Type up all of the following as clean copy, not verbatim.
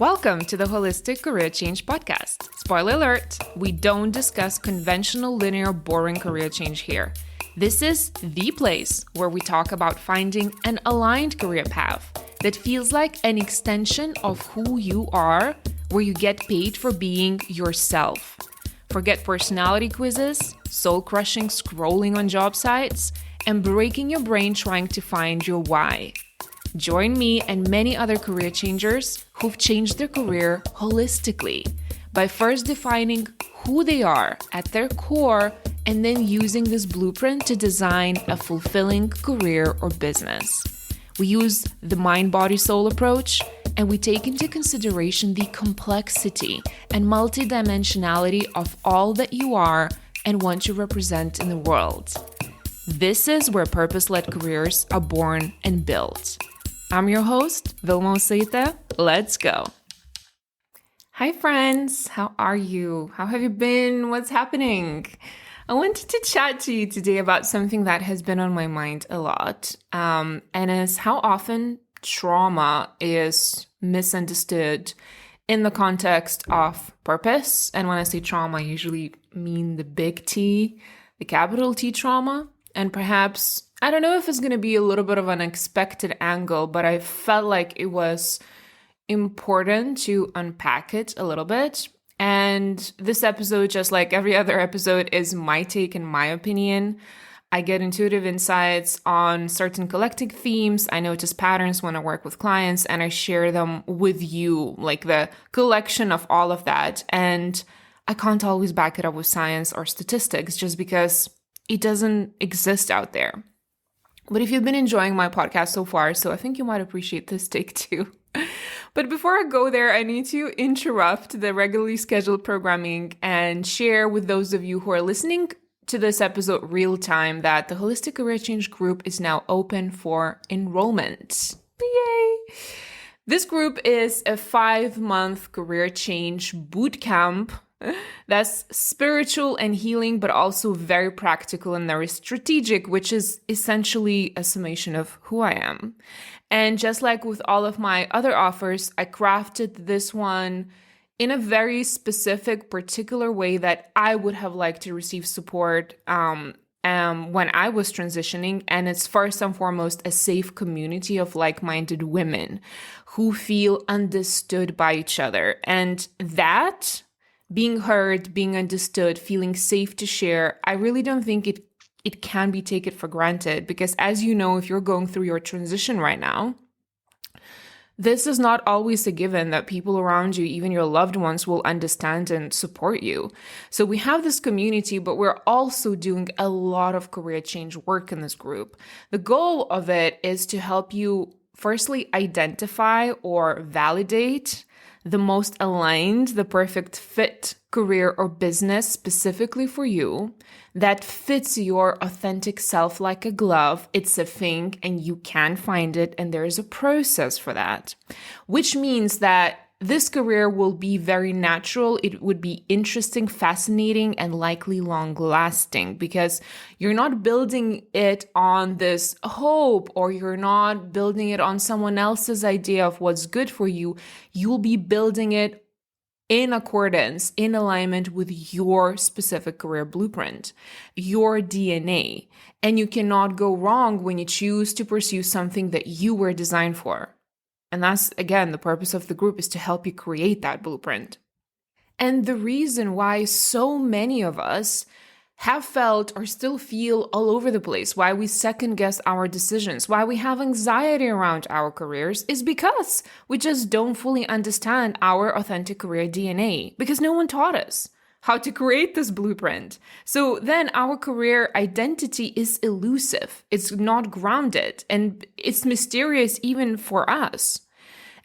Welcome to the Holistic Career Change Podcast. Spoiler alert, we don't discuss conventional, linear, boring career change here. This is the place where we talk about finding an aligned career path that feels like an extension of who you are, where you get paid for being yourself. Forget personality quizzes, soul-crushing scrolling on job sites, and breaking your brain trying to find your why. Join me and many other career changers who've changed their career holistically by first defining who they are at their core and then using this blueprint to design a fulfilling career or business. We use the mind-body-soul approach, and we take into consideration the complexity and multidimensionality of all that you are and want to represent in the world. This is where purpose-led careers are born and built. I'm your host, Vilma Oseita. Let's go. Hi friends, how are you? How have you been? What's happening? I wanted to chat to you today about something that has been on my mind a lot, and is how often trauma is misunderstood in the context of purpose. And when I say trauma, I usually mean the big T, the capital T trauma. And perhaps, I don't know if it's going to be a little bit of an unexpected angle, but I felt like it was important to unpack it a little bit. And this episode, just like every other episode, is my take and my opinion. I get intuitive insights on certain collective themes. I notice patterns when I work with clients, and I share them with you, like the collection of all of that. And I can't always back it up with science or statistics just because it doesn't exist out there. But if you've been enjoying my podcast so far, so I think you might appreciate this take too. But before I go there, I need to interrupt the regularly scheduled programming and share with those of you who are listening to this episode real time that the Holistic Career Change group is now open for enrollment. Yay! This group is a 5-month career change bootcamp that's spiritual and healing, but also very practical and very strategic, which is essentially a summation of who I am. And just like with all of my other offers, I crafted this one in a very specific, particular way that I would have liked to receive support when I was transitioning. And it's first and foremost a safe community of like-minded women who feel understood by each other. And that, being heard, being understood, feeling safe to share, I really don't think it can be taken for granted, because as you know, if you're going through your transition right now, this is not always a given that people around you, even your loved ones, will understand and support you. So we have this community, but we're also doing a lot of career change work in this group. The goal of it is to help you firstly identify or validate the most aligned, the perfect fit career or business specifically for you that fits your authentic self like a glove. It's a thing and you can find it, and there is a process for that, which means that this career will be very natural. It would be interesting, fascinating, and likely long-lasting, because you're not building it on this hope, or you're not building it on someone else's idea of what's good for you. You'll be building it in accordance, in alignment with your specific career blueprint, your DNA. And you cannot go wrong when you choose to pursue something that you were designed for. And that's, again, the purpose of the group, is to help you create that blueprint. And the reason why so many of us have felt or still feel all over the place, why we second guess our decisions, why we have anxiety around our careers, is because we just don't fully understand our authentic career DNA, because no one taught us how to create this blueprint. So then our career identity is elusive. It's not grounded, and it's mysterious even for us.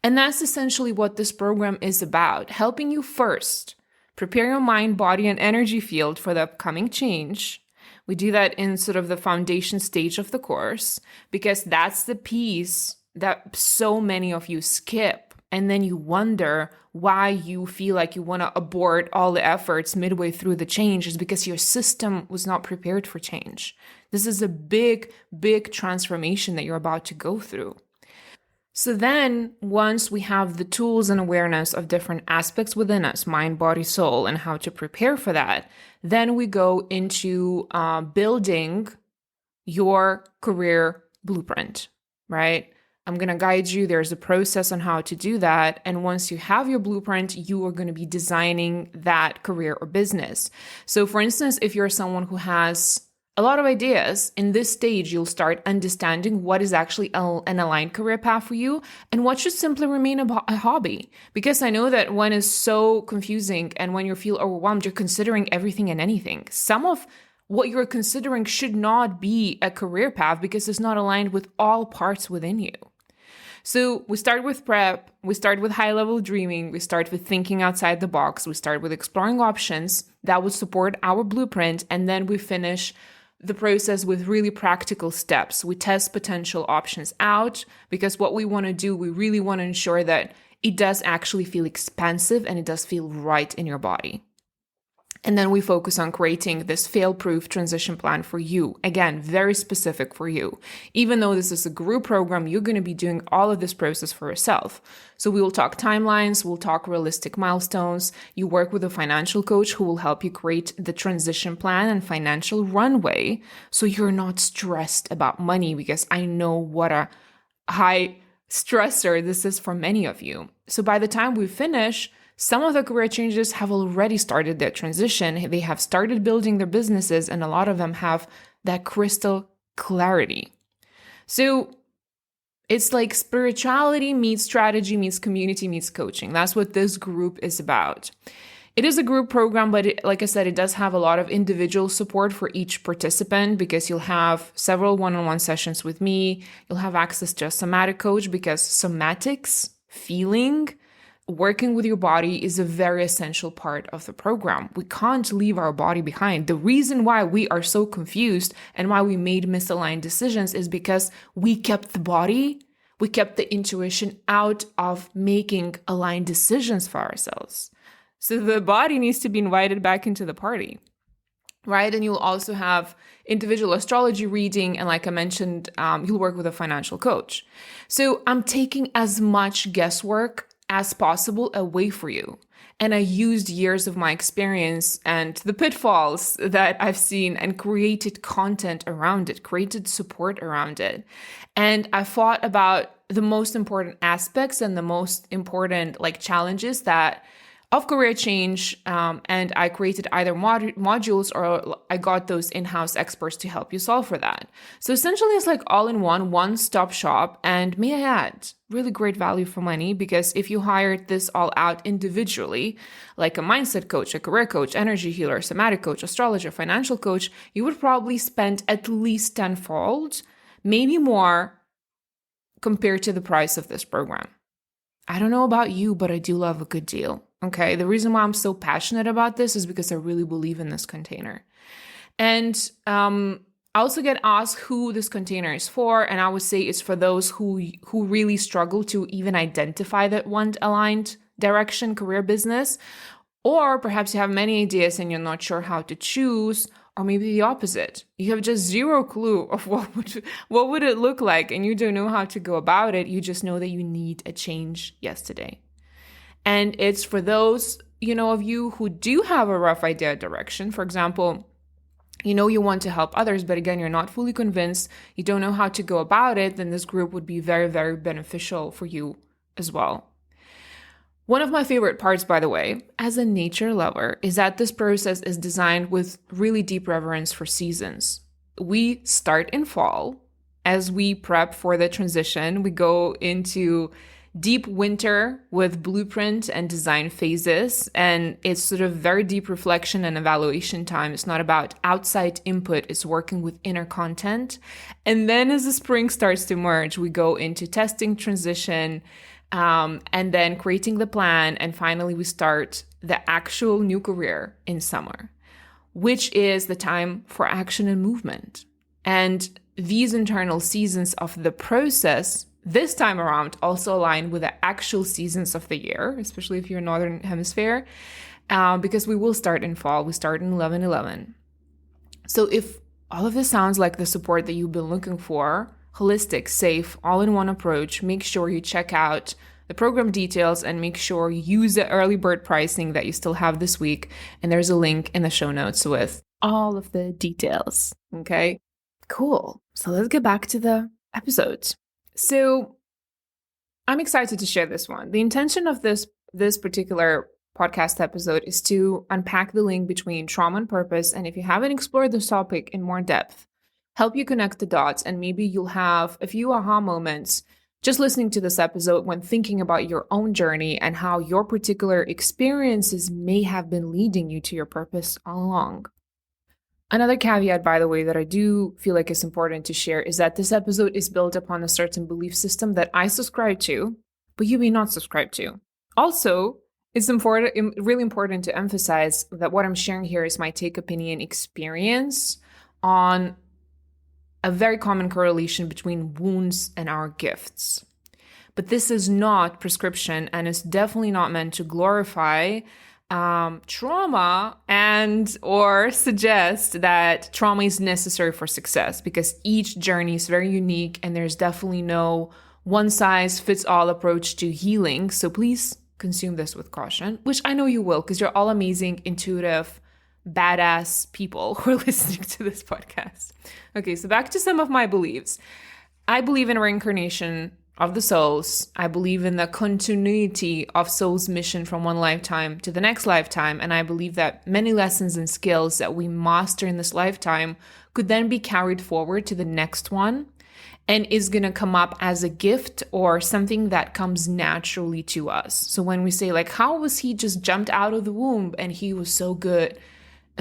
And that's essentially what this program is about, helping you first prepare your mind, body, and energy field for the upcoming change. We do that in sort of the foundation stage of the course, because that's the piece that so many of you skip. And then you wonder why you feel like you want to abort all the efforts midway through the change, is because your system was not prepared for change. This is a big, big transformation that you're about to go through. So then, once we have the tools and awareness of different aspects within us, mind, body, soul, and how to prepare for that, then we go into building your career blueprint, right? I'm going to guide you. There's a process on how to do that. And once you have your blueprint, you are going to be designing that career or business. So for instance, if you're someone who has a lot of ideas, in this stage, you'll start understanding what is actually an aligned career path for you and what should simply remain a hobby. Because I know that when it's so confusing and when you feel overwhelmed, you're considering everything and anything. Some of what you're considering should not be a career path because it's not aligned with all parts within you. So we start with prep, we start with high-level dreaming, we start with thinking outside the box, we start with exploring options that would support our blueprint, and then we finish the process with really practical steps. We test potential options out because what we want to do, we really want to ensure that it does actually feel expansive and it does feel right in your body. And then we focus on creating this fail-proof transition plan for you. Again, very specific for you. Even though this is a group program, you're going to be doing all of this process for yourself. So we will talk timelines, we'll talk realistic milestones. You work with a financial coach who will help you create the transition plan and financial runway so you're not stressed about money, because I know what a high stressor this is for many of you. So by the time we finish, some of the career changes have already started their transition. They have started building their businesses, and a lot of them have that crystal clarity. So it's like spirituality meets strategy meets community meets coaching. That's what this group is about. It is a group program, but like I said, it does have a lot of individual support for each participant because you'll have several one-on-one sessions with me. You'll have access to a somatic coach because somatics, feeling, working with your body is a very essential part of the program. We can't leave our body behind. The reason why we are so confused and why we made misaligned decisions is because we kept the body, we kept the intuition out of making aligned decisions for ourselves. So the body needs to be invited back into the party, right? And you'll also have individual astrology reading. And like I mentioned, you'll work with a financial coach. So I'm taking as much guesswork as possible away for you. And I used years of my experience and the pitfalls that I've seen and created content around it, created support around it. And I thought about the most important aspects and the most important challenges that of career change, and I created either modules or I got those in-house experts to help you solve for that. So essentially it's like all-in-one, one-stop shop, and may I add, really great value for money, because if you hired this all out individually, like a mindset coach, a career coach, energy healer, somatic coach, astrologer, financial coach, you would probably spend at least tenfold, maybe more, compared to the price of this program. I don't know about you, but I do love a good deal. Okay, the reason why I'm so passionate about this is because I really believe in this container. And I also get asked who this container is for, and I would say it's for those who really struggle to even identify that one aligned direction, career, business, or perhaps you have many ideas and you're not sure how to choose, or maybe the opposite. You have just zero clue of what would it look like, and you don't know how to go about it. You just know that you need a change yesterday. And it's for those, of you who do have a rough idea of direction. For example, you want to help others, but again, you're not fully convinced, you don't know how to go about it, then this group would be very, very beneficial for you as well. One of my favorite parts, by the way, as a nature lover, is that this process is designed with really deep reverence for seasons. We start in fall. As we prep for the transition, we go into deep winter with blueprint and design phases, and it's sort of very deep reflection and evaluation time. It's not about outside input, it's working with inner content. And then as the spring starts to merge, we go into testing transition, and then creating the plan, and finally we start the actual new career in summer, which is the time for action and movement. And these internal seasons of the process this time around also align with the actual seasons of the year, especially if you're Northern Hemisphere, because we will start in fall. We start in 11/11. So if all of this sounds like the support that you've been looking for, holistic, safe, all-in-one approach, make sure you check out the program details and make sure you use the early bird pricing that you still have this week. And there's a link in the show notes with all of the details. Okay, cool. So let's get back to the episode. So I'm excited to share this one. The intention of this particular podcast episode is to unpack the link between trauma and purpose. And if you haven't explored this topic in more depth, help you connect the dots, and maybe you'll have a few aha moments just listening to this episode when thinking about your own journey and how your particular experiences may have been leading you to your purpose all along. Another caveat, by the way, that I do feel like is important to share is that this episode is built upon a certain belief system that I subscribe to, but you may not subscribe to. Also, it's really important to emphasize that what I'm sharing here is my take, opinion, experience on a very common correlation between wounds and our gifts. But this is not prescription, and it's definitely not meant to glorify trauma and or suggest that trauma is necessary for success, because each journey is very unique and there's definitely no one-size-fits-all approach to healing. So please consume this with caution, which I know you will, because you're all amazing, intuitive, badass people who are listening to this podcast. Okay, so back to some of my beliefs. I believe in reincarnation of the souls. I believe in the continuity of soul's mission from one lifetime to the next lifetime. And I believe that many lessons and skills that we master in this lifetime could then be carried forward to the next one and is going to come up as a gift or something that comes naturally to us. So when we say, like, how was he just jumped out of the womb and he was so good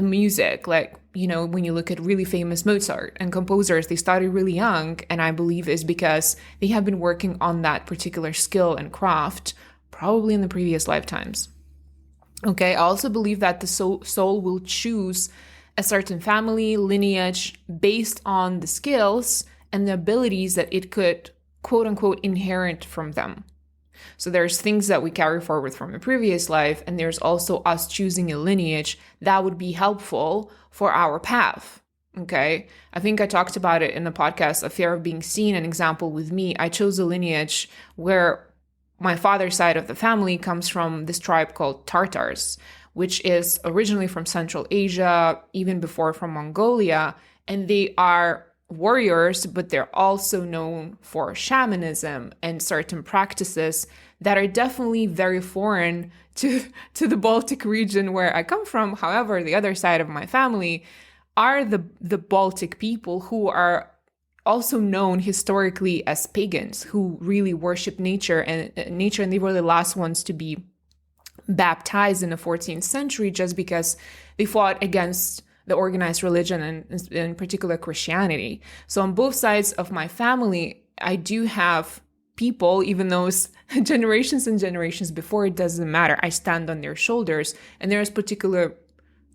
music, like, you know, when you look at really famous Mozart and composers, they started really young, and I believe is because they have been working on that particular skill and craft probably in the previous lifetimes. Okay, I also believe that the soul will choose a certain family lineage based on the skills and the abilities that it could quote unquote inherit from them. So there's things that we carry forward from a previous life, and there's also us choosing a lineage that would be helpful for our path. Okay, I think I talked about it in the podcast, A Fear of Being Seen, an example with me. I chose a lineage where my father's side of the family comes from this tribe called Tartars, which is originally from Central Asia, even before from Mongolia, and they are warriors, but they're also known for shamanism and certain practices that are definitely very foreign to the Baltic region where I come from. However, the other side of my family are the Baltic people, who are also known historically as pagans, who really worship nature, and they were the last ones to be baptized in the 14th century just because they fought against the organized religion and in particular Christianity. So on both sides of my family, I do have people, even those generations and generations before, it doesn't matter. I stand on their shoulders. And there's particular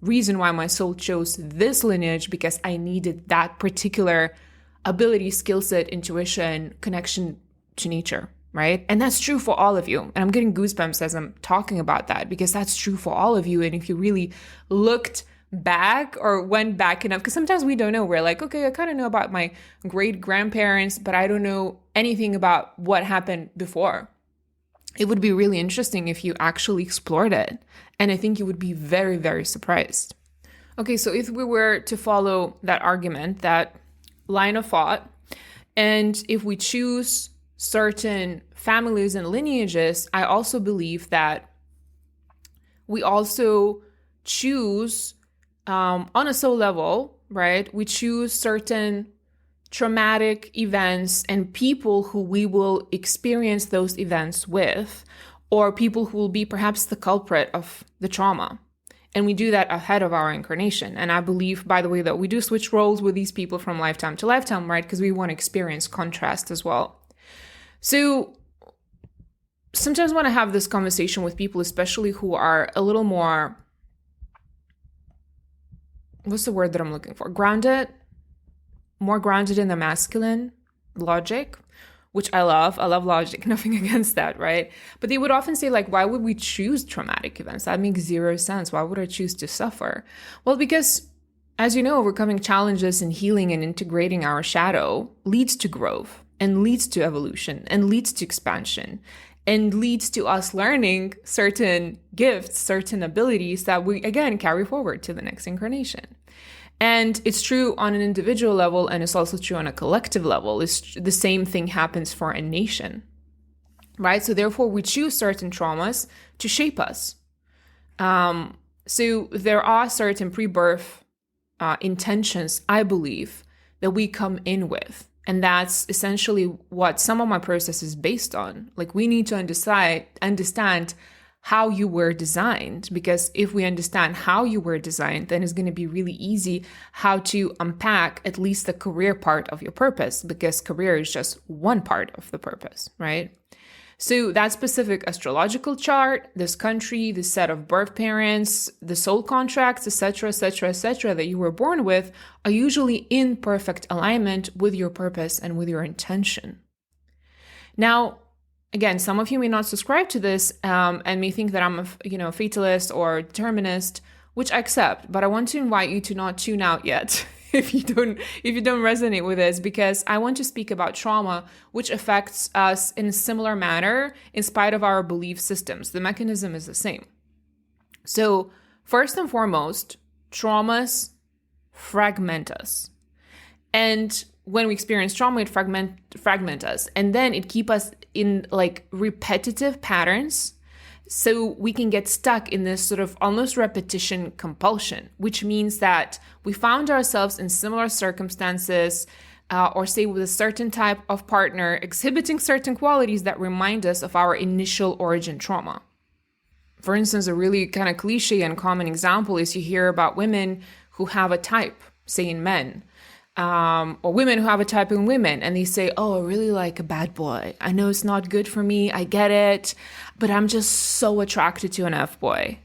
reason why my soul chose this lineage, because I needed that particular ability, skill set, intuition, connection to nature, right? And that's true for all of you. And I'm getting goosebumps as I'm talking about that, because that's true for all of you. And if you really looked back or went back enough, because sometimes we don't know. We're like, okay, I kind of know about my great grandparents, but I don't know anything about what happened before. It would be really interesting if you actually explored it. And I think you would be very, very surprised. Okay, so if we were to follow that argument, that line of thought, and if we choose certain families and lineages, I also believe that we also choose on a soul level, right? We choose certain traumatic events and people who we will experience those events with, or people who will be perhaps the culprit of the trauma. And we do that ahead of our incarnation. And I believe, by the way, that we do switch roles with these people from lifetime to lifetime, right? Because we want to experience contrast as well. So sometimes when I have this conversation with people, especially who are a little more, what's the word that I'm looking for? More grounded in the masculine logic, which I love. I love logic, nothing against that, right? But they would often say, like, why would we choose traumatic events? That makes zero sense. Why would I choose to suffer? Well, because As you know, overcoming challenges and healing and integrating our shadow leads to growth and leads to evolution and leads to expansion and leads to us learning certain gifts, certain abilities that we, again, carry forward to the next incarnation. And it's true on an individual level, and it's also true on a collective level. The same thing happens for a nation, right? So therefore, we choose certain traumas to shape us. So there are certain pre-birth intentions, I believe, that we come in with. And that's essentially what some of my process is based on. Like, we need to understand how you were designed, because if we understand how you were designed, then it's going to be really easy how to unpack at least the career part of your purpose, because career is just one part of the purpose, right? So that specific astrological chart, this country, the set of birth parents, the soul contracts, etc., etc., etc., that you were born with are usually in perfect alignment with your purpose and with your intention. Now, again, some of you may not subscribe to this and may think that I'm a fatalist or determinist, which I accept, but I want to invite you to not tune out yet if you don't resonate with this, because I want to speak about trauma, which affects us in a similar manner in spite of our belief systems. The mechanism is the same. So first and foremost, traumas fragment us. And when we experience trauma, it fragment us. And then it keep us in like repetitive patterns. So we can get stuck in this sort of almost repetition compulsion, which means that we found ourselves in similar circumstances, or say with a certain type of partner exhibiting certain qualities that remind us of our initial origin trauma. For instance, a really kind of cliche and common example is you hear about women who have a type, say in men, or women who have a type in women, and they say, oh, I really like a bad boy. I know it's not good for me. I get it, but I'm just so attracted to an F-boy.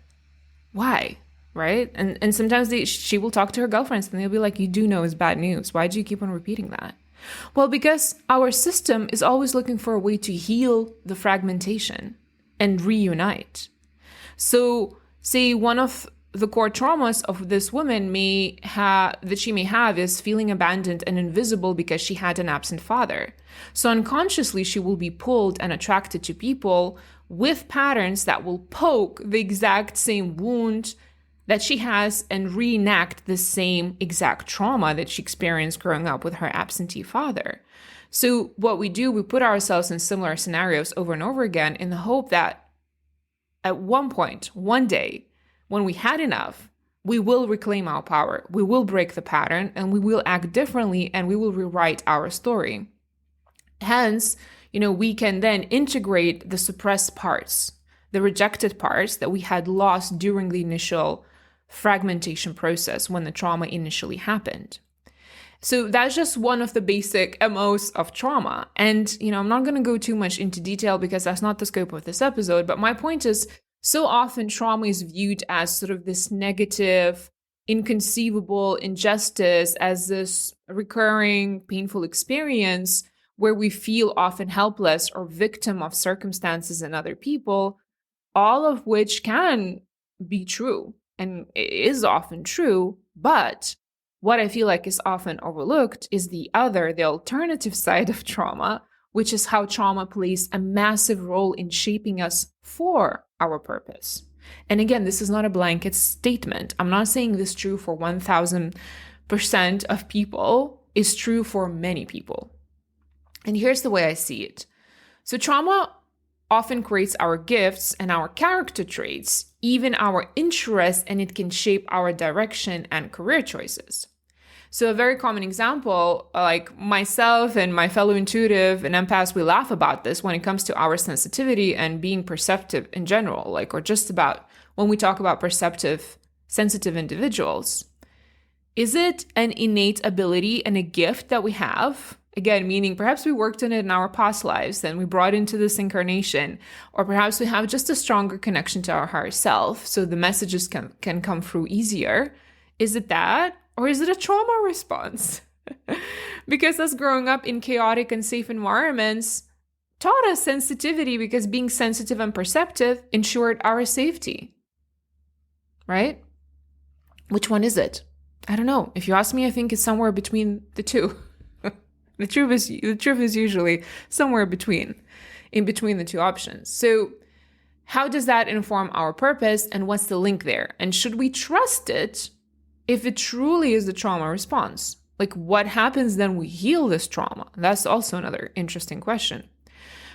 Why? Right? And sometimes she will talk to her girlfriends and they'll be like, you do know it's bad news. Why do you keep on repeating that? Well, because our system is always looking for a way to heal the fragmentation and reunite. So say one of the core traumas of this woman that she may have is feeling abandoned and invisible because she had an absent father. So unconsciously, she will be pulled and attracted to people with patterns that will poke the exact same wound that she has and reenact the same exact trauma that she experienced growing up with her absentee father. So what we do, we put ourselves in similar scenarios over and over again in the hope that at one point, one day, when we had enough, we will reclaim our power, we will break the pattern, and we will act differently, and we will rewrite our story. Hence, we can then integrate the suppressed parts, the rejected parts that we had lost during the initial fragmentation process when the trauma initially happened. So that's just one of the basic MOs of trauma. And, I'm not going to go too much into detail because that's not the scope of this episode, but my point is, so often trauma is viewed as sort of this negative, inconceivable injustice, as this recurring painful experience where we feel often helpless or victim of circumstances and other people, all of which can be true and is often true. But what I feel like is often overlooked is the alternative side of trauma, which is how trauma plays a massive role in shaping us for our purpose. And again, this is not a blanket statement. I'm not saying this is true for 1000% of people. It's true for many people. And here's the way I see it. So trauma often creates our gifts and our character traits, even our interests, and it can shape our direction and career choices. So a very common example, like myself and my fellow intuitive and empaths, we laugh about this when it comes to our sensitivity and being perceptive in general, or just about when we talk about perceptive, sensitive individuals. Is it an innate ability and a gift that we have? Again, meaning perhaps we worked on it in our past lives and we brought into this incarnation, or perhaps we have just a stronger connection to our higher self, so the messages can come through easier. Is it that? Or is it a trauma response? Because us growing up in chaotic and safe environments taught us sensitivity, because being sensitive and perceptive ensured our safety. Right? Which one is it? I don't know. If you ask me, I think it's somewhere between the two. The truth is usually somewhere in between the two options. So how does that inform our purpose, and what's the link there? And should we trust it if it truly is the trauma response? Like, what happens then we heal this trauma? That's also another interesting question.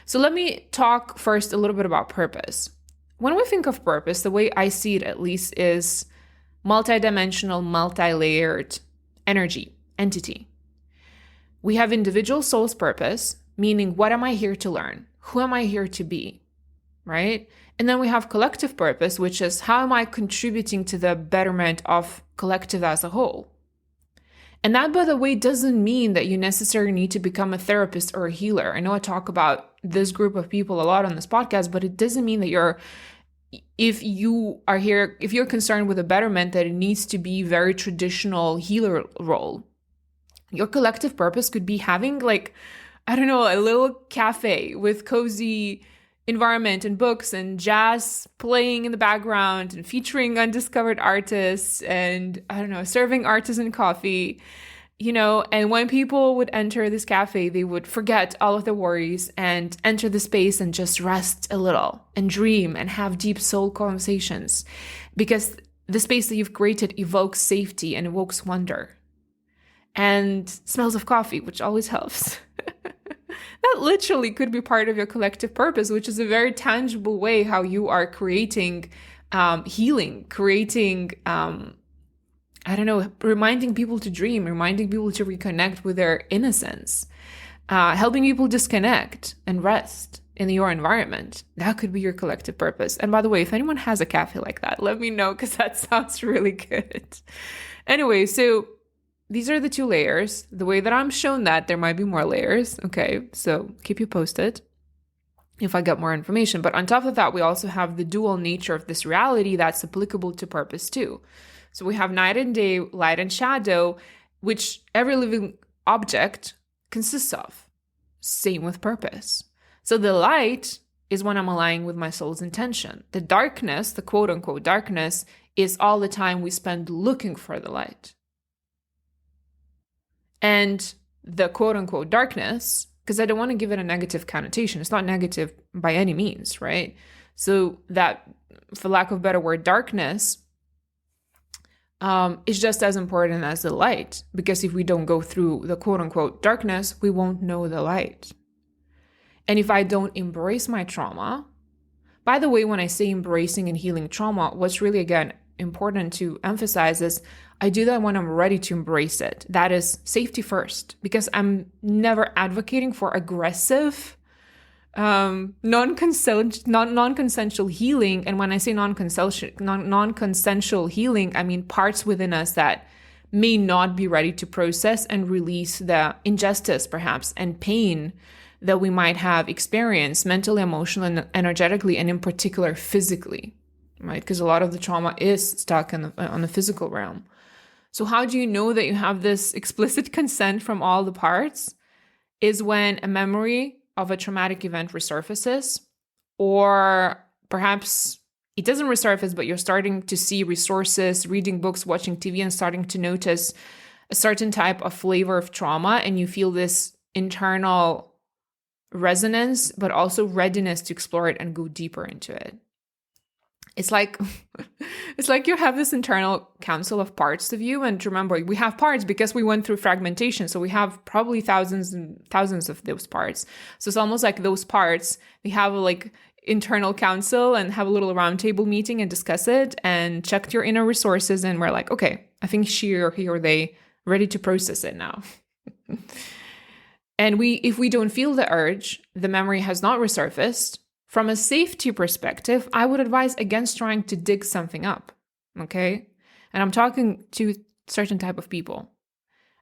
So let me talk first a little bit about purpose. When we think of purpose, the way I see it at least is multidimensional, multi-layered entity. We have individual soul's purpose, meaning what am I here to learn? Who am I here to be? Right? And then we have collective purpose, which is how am I contributing to the betterment of collective as a whole? And that, by the way, doesn't mean that you necessarily need to become a therapist or a healer. I know I talk about this group of people a lot on this podcast, but it doesn't mean that if you're concerned with a betterment, that it needs to be very traditional healer role. Your collective purpose could be having, like, I don't know, a little cafe with cozy environment and books and jazz playing in the background and featuring undiscovered artists and, I don't know, serving artisan coffee, and when people would enter this cafe, they would forget all of their worries and enter the space and just rest a little and dream and have deep soul conversations, because the space that you've created evokes safety and evokes wonder and smells of coffee, which always helps. That literally could be part of your collective purpose, which is a very tangible way how you are creating healing, creating, reminding people to dream, reminding people to reconnect with their innocence, helping people disconnect and rest in your environment. That could be your collective purpose. And by the way, if anyone has a cafe like that, let me know, because that sounds really good. Anyway, so these are the two layers. The way that I'm shown that, there might be more layers. Okay, so keep you posted if I get more information. But on top of that, we also have the dual nature of this reality that's applicable to purpose too. So we have night and day, light and shadow, which every living object consists of. Same with purpose. So the light is when I'm aligning with my soul's intention. The darkness, the quote unquote darkness, is all the time we spend looking for the light. And the quote-unquote darkness, because I don't want to give it a negative connotation. It's not negative by any means, right? So that, for lack of a better word, darkness is just as important as the light. Because if we don't go through the quote-unquote darkness, we won't know the light. And if I don't embrace my trauma, by the way, when I say embracing and healing trauma, what's really, again, important to emphasize is I do that when I'm ready to embrace it. That is safety first, because I'm never advocating for aggressive, non-consensual healing. And when I say non-consensual healing, I mean parts within us that may not be ready to process and release the injustice, perhaps, and pain that we might have experienced mentally, emotionally, and energetically, and in particular, physically. Right? Because a lot of the trauma is stuck on the physical realm. So how do you know that you have this explicit consent from all the parts? Is when a memory of a traumatic event resurfaces, or perhaps it doesn't resurface, but you're starting to see resources, reading books, watching TV, and starting to notice a certain type of flavor of trauma, and you feel this internal resonance, but also readiness to explore it and go deeper into it. It's like you have this internal council of parts of you. And remember, we have parts because we went through fragmentation. So we have probably thousands and thousands of those parts. So it's almost like those parts, they have a internal council and have a little roundtable meeting and discuss it and check your inner resources. And we're like, okay, I think she or he or they ready to process it now. And if we don't feel the urge, the memory has not resurfaced. From a safety perspective, I would advise against trying to dig something up, okay? And I'm talking to certain type of people.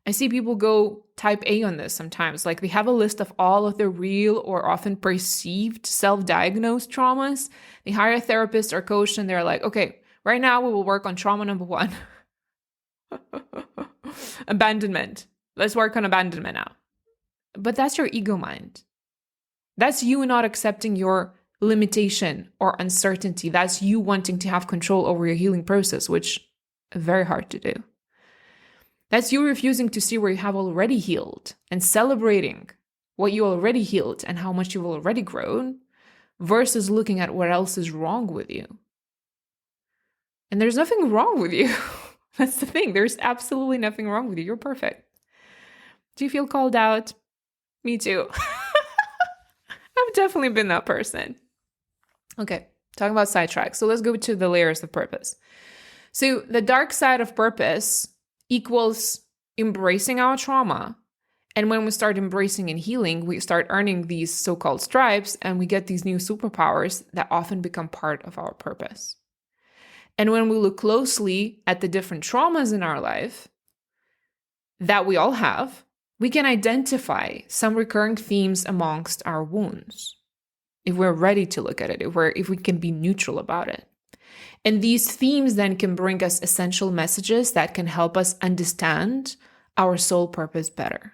I see people go type A on this sometimes. Like they have a list of all of their real or often perceived self-diagnosed traumas. They hire a therapist or coach and they're like, okay, right now we will work on trauma number 1. Abandonment. Let's work on abandonment now. But that's your ego mind. That's you not accepting your limitation or uncertainty. That's you wanting to have control over your healing process, which is very hard to do. That's you refusing to see where you have already healed and celebrating what you already healed and how much you've already grown versus looking at what else is wrong with you. And there's nothing wrong with you. That's the thing. There's absolutely nothing wrong with you. You're perfect. Do you feel called out? Me too. I've definitely been that person. Okay, talking about sidetracks. So let's go to the layers of purpose. So the dark side of purpose equals embracing our trauma. And when we start embracing and healing, we start earning these so-called stripes and we get these new superpowers that often become part of our purpose. And when we look closely at the different traumas in our life that we all have, we can identify some recurring themes amongst our wounds. If we're ready to look at it, if we can be neutral about it. And these themes then can bring us essential messages that can help us understand our soul purpose better.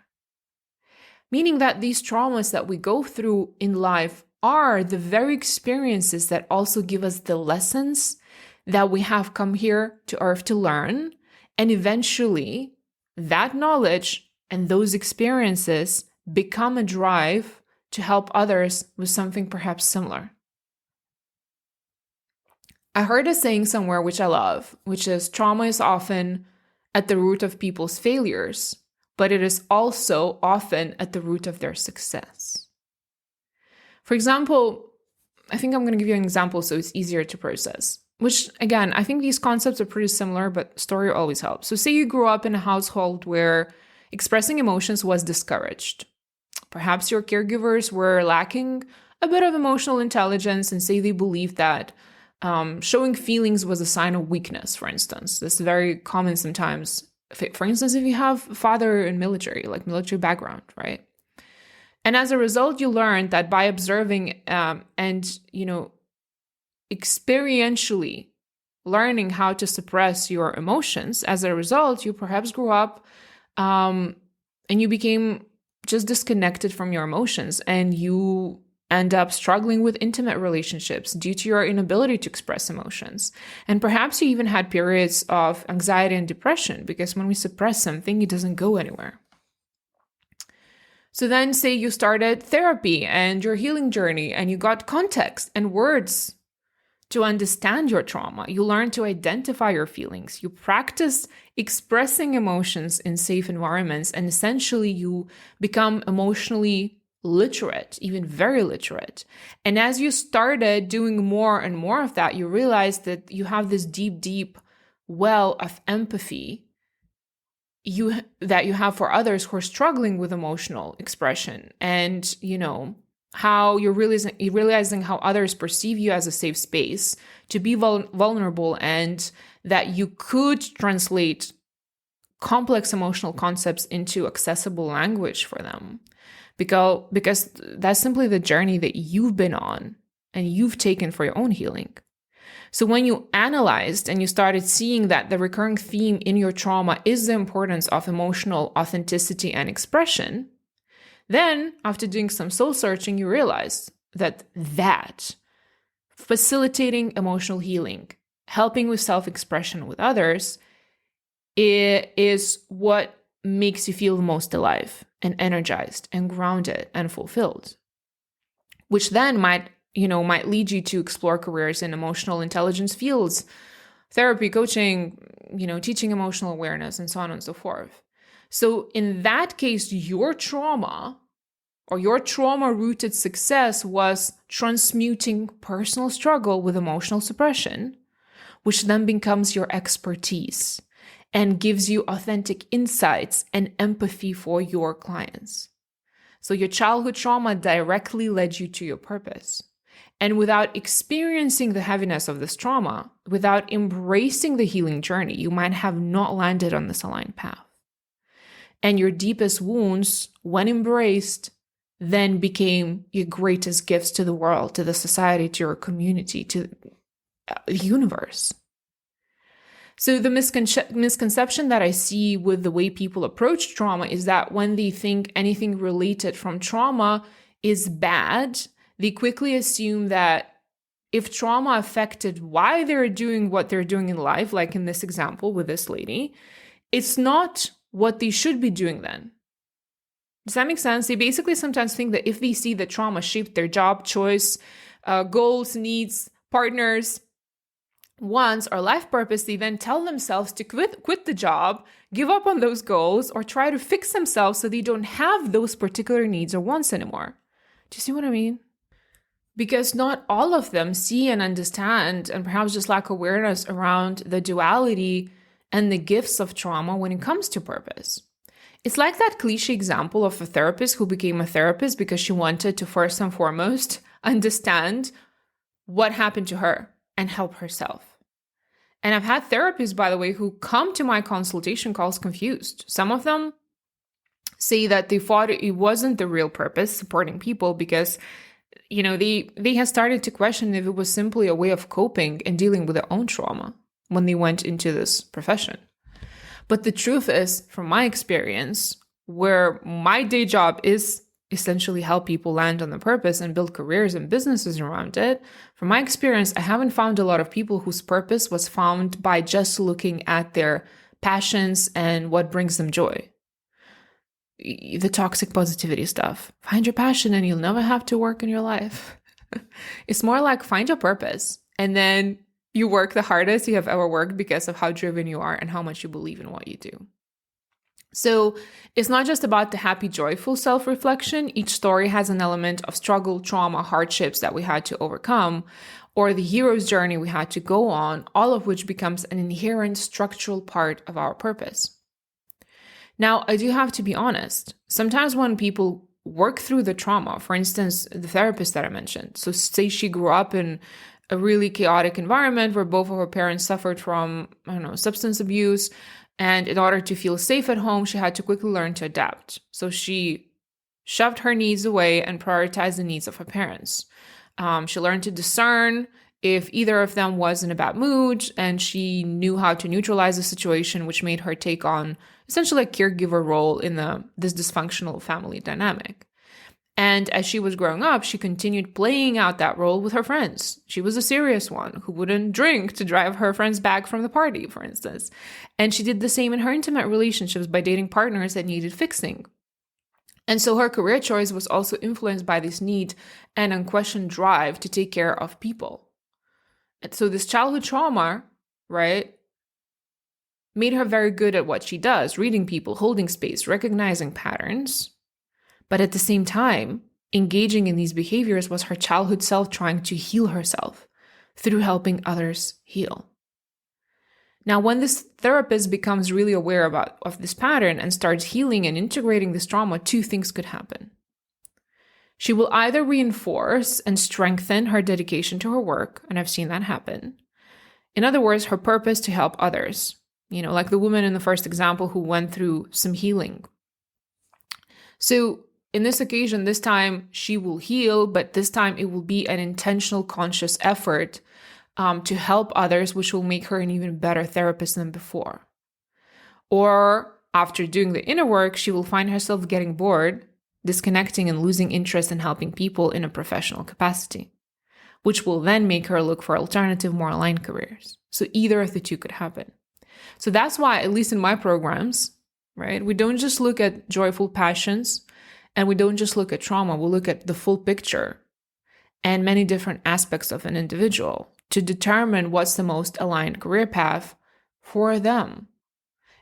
Meaning that these traumas that we go through in life are the very experiences that also give us the lessons that we have come here to Earth to learn. And eventually, that knowledge and those experiences become a drive to help others with something perhaps similar. I heard a saying somewhere which I love, which is trauma is often at the root of people's failures, but it is also often at the root of their success. For example, I think I'm going to give you an example so it's easier to process, which again, I think these concepts are pretty similar, but story always helps. So say you grew up in a household where expressing emotions was discouraged. Perhaps your caregivers were lacking a bit of emotional intelligence and say they believed that showing feelings was a sign of weakness, for instance. This is very common sometimes. For instance, if you have a father in military, like military background, right? And as a result, you learned that by observing and, experientially learning how to suppress your emotions, as a result, you perhaps grew up and you became just disconnected from your emotions and you end up struggling with intimate relationships due to your inability to express emotions. And perhaps you even had periods of anxiety and depression because when we suppress something, it doesn't go anywhere. So then say you started therapy and your healing journey and you got context and words to understand your trauma. You learn to identify your feelings. You practice expressing emotions in safe environments, and essentially you become emotionally literate, even very literate. And as you started doing more and more of that, you realized that you have this deep well of empathy that you have for others who are struggling with emotional expression. And, how you're realizing how others perceive you as a safe space to be vulnerable, and that you could translate complex emotional concepts into accessible language for them. Because that's simply the journey that you've been on and you've taken for your own healing. So when you analyzed and you started seeing that the recurring theme in your trauma is the importance of emotional authenticity and expression, then after doing some soul searching, you realized that facilitating emotional healing, helping with self-expression with others, is what makes you feel the most alive and energized and grounded and fulfilled, which then might lead you to explore careers in emotional intelligence fields, therapy, coaching, teaching emotional awareness, and so on and so forth. So in that case, your trauma or your trauma-rooted success was transmuting personal struggle with emotional suppression, which then becomes your expertise and gives you authentic insights and empathy for your clients. So your childhood trauma directly led you to your purpose. And without experiencing the heaviness of this trauma, without embracing the healing journey, you might have not landed on this aligned path. And your deepest wounds, when embraced, then became your greatest gifts to the world, to the society, to your community, to the universe. So the misconception that I see with the way people approach trauma is that when they think anything related from trauma is bad, they quickly assume that if trauma affected why they're doing what they're doing in life, like in this example with this lady, it's not what they should be doing then. Does that make sense? They basically sometimes think that if they see that trauma shaped their job choice, goals, needs, partners, wants, or life purpose, they then tell themselves to quit the job, give up on those goals, or try to fix themselves so they don't have those particular needs or wants anymore. Do you see what I mean? Because not all of them see and understand, and perhaps just lack awareness around the duality and the gifts of trauma when it comes to purpose. It's like that cliche example of a therapist who became a therapist because she wanted to first and foremost understand what happened to her and help herself. And I've had therapists, by the way, who come to my consultation calls confused. Some of them say that they thought it wasn't the real purpose, supporting people, because they had started to question if it was simply a way of coping and dealing with their own trauma when they went into this profession. But the truth is, from my experience, where my day job is essentially help people land on the purpose and build careers and businesses around it, from my experience, I haven't found a lot of people whose purpose was found by just looking at their passions and what brings them joy. The toxic positivity stuff. Find your passion and you'll never have to work in your life. It's more like find your purpose and then you work the hardest you have ever worked because of how driven you are and how much you believe in what you do. So it's not just about the happy, joyful self-reflection. Each story has an element of struggle, trauma, hardships that we had to overcome, or the hero's journey we had to go on, all of which becomes an inherent structural part of our purpose. Now, I do have to be honest. Sometimes when people work through the trauma, for instance, the therapist that I mentioned, so say she grew up in a really chaotic environment where both of her parents suffered from, substance abuse. And in order to feel safe at home, she had to quickly learn to adapt. So she shoved her needs away and prioritized the needs of her parents. She learned to discern if either of them was in a bad mood, and she knew how to neutralize the situation, which made her take on essentially a caregiver role in this dysfunctional family dynamic. And as she was growing up, she continued playing out that role with her friends. She was a serious one who wouldn't drink to drive her friends back from the party, for instance. And she did the same in her intimate relationships by dating partners that needed fixing. And so her career choice was also influenced by this need and unquestioned drive to take care of people. And so this childhood trauma, right, made her very good at what she does, reading people, holding space, recognizing patterns. But at the same time, engaging in these behaviors was her childhood self trying to heal herself through helping others heal. Now, when this therapist becomes really aware of this pattern and starts healing and integrating this trauma, two things could happen. She will either reinforce and strengthen her dedication to her work, and I've seen that happen. In other words, her purpose to help others, like the woman in the first example who went through some healing. So in this occasion, this time she will heal, but this time it will be an intentional, conscious effort to help others, which will make her an even better therapist than before. Or after doing the inner work, she will find herself getting bored, disconnecting, and losing interest in helping people in a professional capacity, which will then make her look for alternative, more aligned careers. So either of the two could happen. So that's why, at least in my programs, right, we don't just look at joyful passions and we don't just look at trauma. We look at the full picture and many different aspects of an individual to determine what's the most aligned career path for them.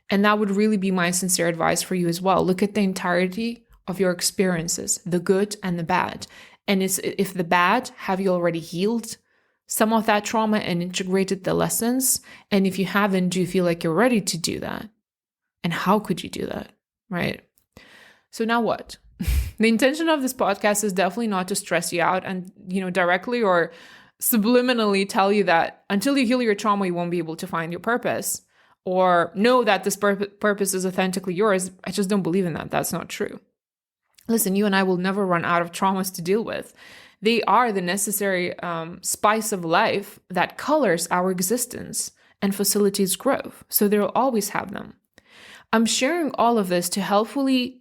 And that would really be my sincere advice for you as well. Look at the entirety of your experiences, the good and the bad. And if the bad, have you already healed some of that trauma and integrated the lessons? And if you haven't, do you feel like you're ready to do that? And how could you do that, right? So now what? The intention of this podcast is definitely not to stress you out and, directly or subliminally tell you that until you heal your trauma, you won't be able to find your purpose, or know that this purpose is authentically yours. I just don't believe in that. That's not true. Listen, you and I will never run out of traumas to deal with. They are the necessary spice of life that colors our existence and facilitates growth. So they'll always have them. I'm sharing all of this to helpfully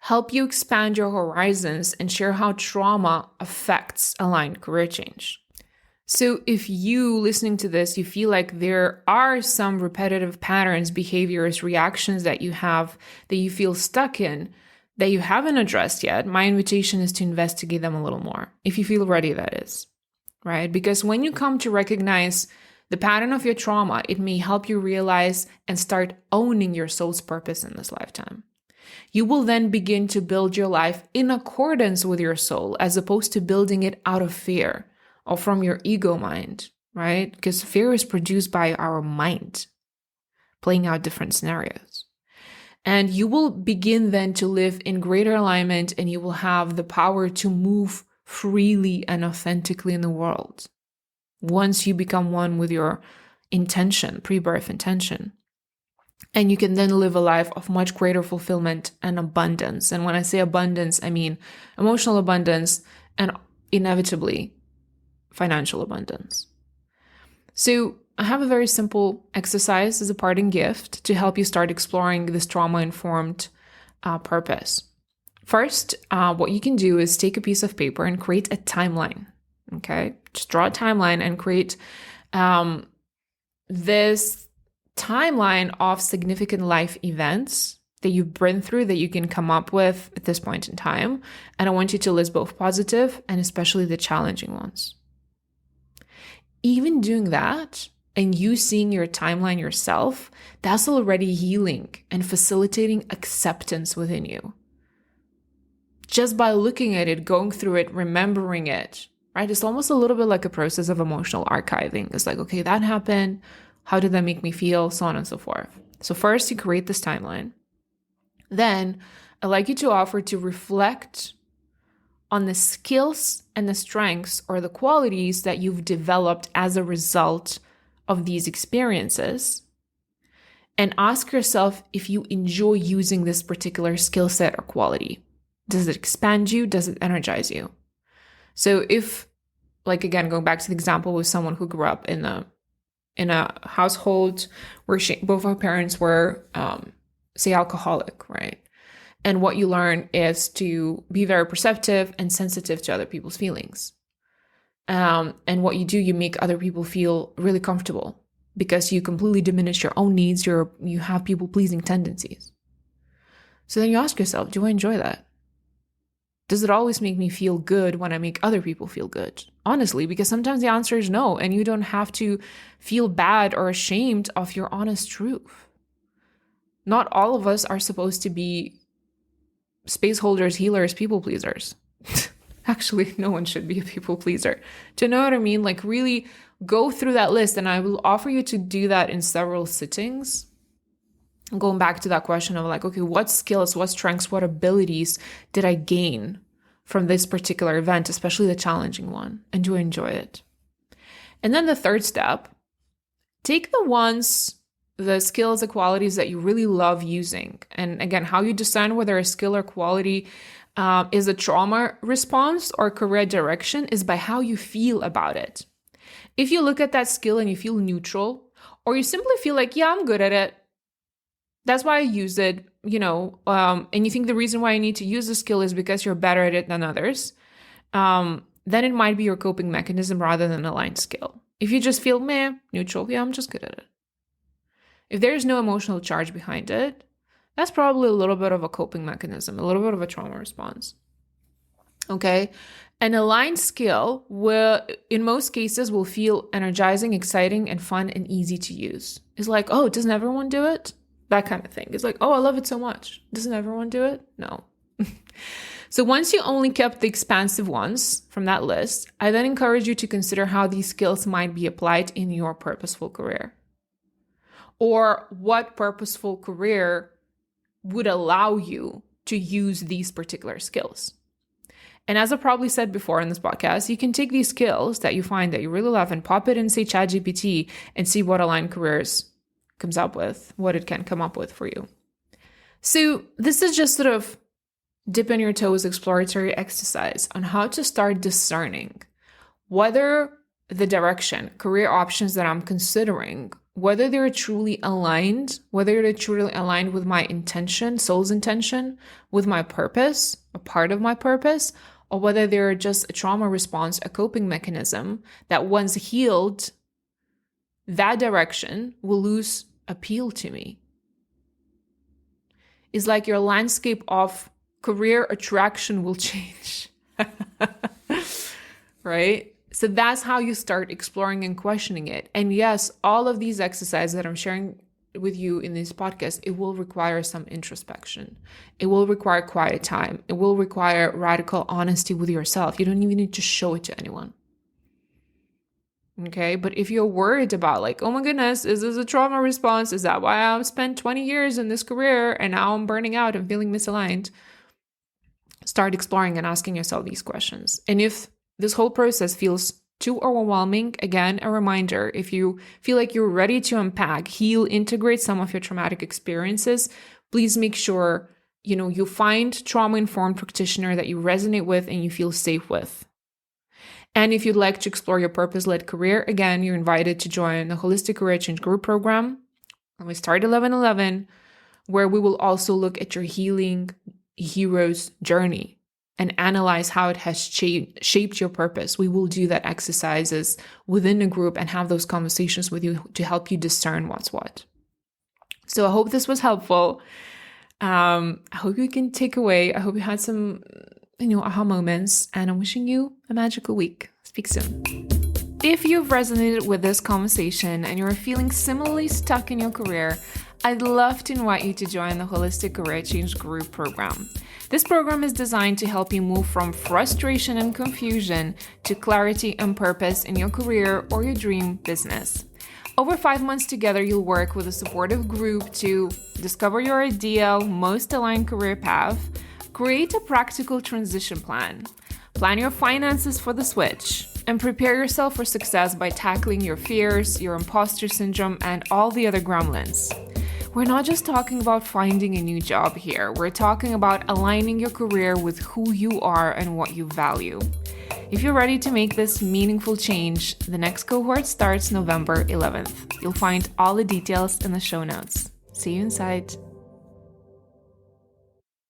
help you expand your horizons and share how trauma affects aligned career change. So if you listening to this, you feel like there are some repetitive patterns, behaviors, reactions that you have that you feel stuck in that you haven't addressed yet, my invitation is to investigate them a little more. If you feel ready, that is, right? Because when you come to recognize the pattern of your trauma, it may help you realize and start owning your soul's purpose in this lifetime. You will then begin to build your life in accordance with your soul, as opposed to building it out of fear or from your ego mind, right? Because fear is produced by our mind, playing out different scenarios. And you will begin then to live in greater alignment, and you will have the power to move freely and authentically in the world once you become one with your intention, pre-birth intention. And you can then live a life of much greater fulfillment and abundance. And when I say abundance, I mean emotional abundance and inevitably financial abundance. So I have a very simple exercise as a parting gift to help you start exploring this trauma-informed purpose. First, what you can do is take a piece of paper and create a timeline. Okay, just draw a timeline and create this timeline of significant life events that you've been through that you can come up with at this point in time. And I want you to list both positive and especially the challenging ones. Even doing that and you seeing your timeline yourself, that's already healing and facilitating acceptance within you. Just by looking at it, going through it, remembering it, right? It's almost a little bit like a process of emotional archiving. It's like, okay, that happened. How did that make me feel? So on and so forth. So first you create this timeline. Then I'd like you to offer to reflect on the skills and the strengths or the qualities that you've developed as a result of these experiences. And ask yourself if you enjoy using this particular skill set or quality. Does it expand you? Does it energize you? So if, like, again, going back to the example with someone who grew up in a household where both our parents were, say, alcoholic, right? And what you learn is to be very perceptive and sensitive to other people's feelings. And what you do, you make other people feel really comfortable because you completely diminish your own needs. You have people-pleasing tendencies. So then you ask yourself, do I enjoy that? Does it always make me feel good when I make other people feel good? Honestly, because sometimes the answer is no, and you don't have to feel bad or ashamed of your honest truth. Not all of us are supposed to be space holders, healers, people pleasers. Actually, no one should be a people pleaser. Do you know what I mean? Like, really go through that list, and I will offer you to do that in several sittings. Going back to that question of like, okay, what skills, what strengths, what abilities did I gain from this particular event, especially the challenging one, and do I enjoy it? And then the third step, take the skills, the qualities that you really love using. And again, how you discern whether a skill or quality is a trauma response or career direction is by how you feel about it. If you look at that skill and you feel neutral, or you simply feel like, yeah, I'm good at it, that's why I use it, and you think the reason why you need to use the skill is because you're better at it than others, then it might be your coping mechanism rather than an aligned skill. If you just feel, neutral, yeah, I'm just good at it. If there's no emotional charge behind it, that's probably a little bit of a coping mechanism, a little bit of a trauma response. Okay? An aligned skill will, in most cases, will feel energizing, exciting, and fun and easy to use. It's like, oh, doesn't everyone do it? That kind of thing. It's like, oh, I love it so much. Doesn't everyone do it? No. So once you only kept the expansive ones from that list, I then encourage you to consider how these skills might be applied in your purposeful career. Or what purposeful career would allow you to use these particular skills. And as I probably said before in this podcast, you can take these skills that you find that you really love and pop it in, say, ChatGPT and see what aligned careers comes up with, what it can come up with for you. So this is just sort of dip in your toes exploratory exercise on how to start discerning whether the direction, career options that I'm considering, whether they're truly aligned, with my intention, soul's intention, with my purpose, a part of my purpose, or whether they're just a trauma response, a coping mechanism that once healed, that direction will lose appeal to me. It's like your landscape of career attraction will change, right? So that's how you start exploring and questioning it. And yes, all of these exercises that I'm sharing with you in this podcast, it will require some introspection. It will require quiet time. It will require radical honesty with yourself. You don't even need to show it to anyone. Okay, but if you're worried about like, oh my goodness, is this a trauma response? Is that why I've spent 20 years in this career and now I'm burning out and feeling misaligned? Start exploring and asking yourself these questions. And if this whole process feels too overwhelming, again, a reminder, if you feel like you're ready to unpack, heal, integrate some of your traumatic experiences, please make sure, you find trauma-informed practitioner that you resonate with and you feel safe with. And if you'd like to explore your purpose-led career, again, you're invited to join the Holistic Career Change Group Program. And we start 11/11, where we will also look at your healing hero's journey and analyze how it has shaped your purpose. We will do that exercises within the group and have those conversations with you to help you discern what's what. So I hope this was helpful. I hope you can take away. I hope you had some aha moments, and I'm wishing you a magical week. Speak soon. If you've resonated with this conversation and you're feeling similarly stuck in your career, I'd love to invite you to join the Holistic Career Change Group Program. This program is designed to help you move from frustration and confusion to clarity and purpose in your career or your dream business. Over 5 months together, you'll work with a supportive group to discover your ideal, most aligned career path, create a practical transition plan your finances for the switch, and prepare yourself for success by tackling your fears, your imposter syndrome, and all the other gremlins. We're not just talking about finding a new job here. We're talking about aligning your career with who you are and what you value. If you're ready to make this meaningful change, the next cohort starts November 11th. You'll find all the details in the show notes. See you inside.